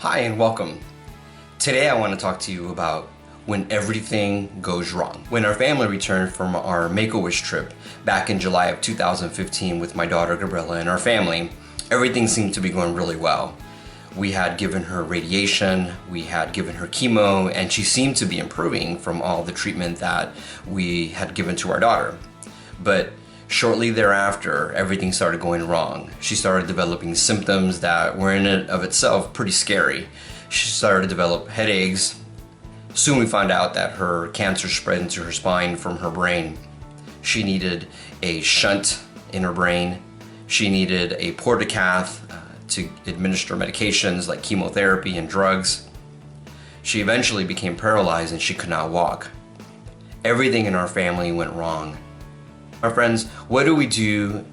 Hi and welcome. Today I want to talk to you about when everything goes wrong. When our family returned from our Make-A-Wish trip back in July of 2015 with my daughter Gabriella and our family, everything seemed to be going really well. We had given her radiation, we had given her chemo, and she seemed to be improving from all the treatment that we had given to our daughter. But shortly thereafter, everything started going wrong. She started developing symptoms that were in and of itself pretty scary. She started to develop headaches. Soon we found out that her cancer spread into her spine from her brain. She needed a shunt in her brain. She needed a portacath to administer medications like chemotherapy and drugs. She eventually became paralyzed and she could not walk. Everything in our family went wrong. My friends, what do we do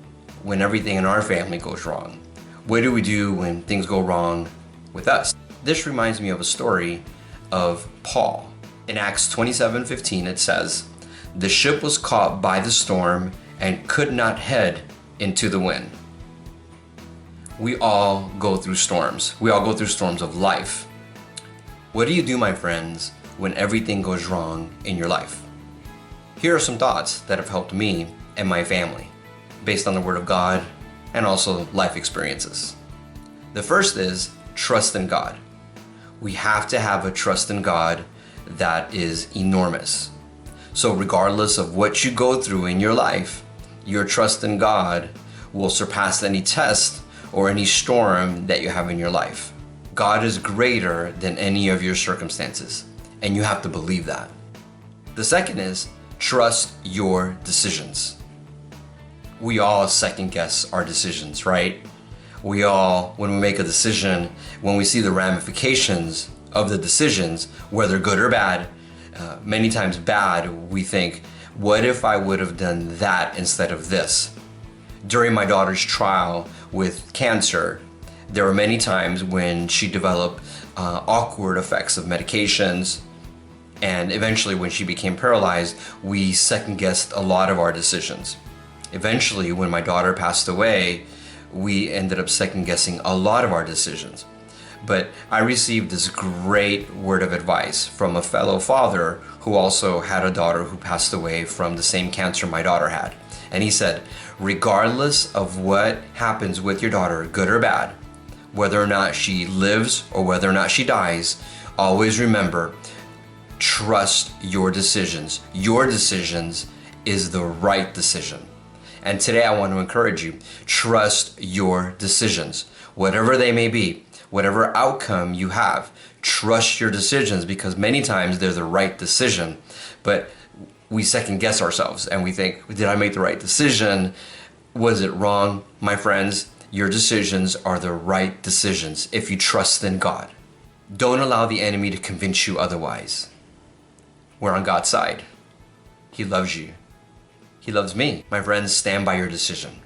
when everything in our family goes wrong? What do we do when things go wrong with us? This reminds me of a story of Paul. In Acts 27:15 it says, "The ship was caught by the storm and could not head into the wind." We all go through storms. We all go through storms of life. What do you do, my friends, when everything goes wrong in your life? Here are some thoughts that have helped me and my family, based on the Word of God and also life experiences. The first is trust in God. We have to have a trust in God that is enormous. So regardless of what you go through in your life, your trust in God will surpass any test or any storm that you have in your life. God is greater than any of your circumstances, and you have to believe that. The second is trust your decisions. We all second guess our decisions, right? We all, when we make a decision, when we see the ramifications of the decisions, whether good or bad, many times bad, we think, what if I would have done that instead of this? During my daughter's trial with cancer, there were many times when she developed awkward effects of medications, and eventually when she became paralyzed, we second-guessed a lot of our decisions. Eventually, when my daughter passed away, we ended up second-guessing a lot of our decisions. But I received this great word of advice from a fellow father who also had a daughter who passed away from the same cancer my daughter had. And he said, regardless of what happens with your daughter, good or bad, whether or not she lives or whether or not she dies, always remember, trust your decisions. Your decisions is the right decision. And today I want to encourage you, trust your decisions. Whatever they may be, whatever outcome you have, trust your decisions, because many times they're the right decision, but we second guess ourselves and we think, did I make the right decision? Was it wrong? My friends, your decisions are the right decisions if you trust in God. Don't allow the enemy to convince you otherwise. We're on God's side. He loves you. He loves me. My friends, stand by your decision.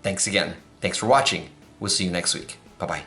Thanks again. Thanks for watching. We'll see you next week. Bye-bye.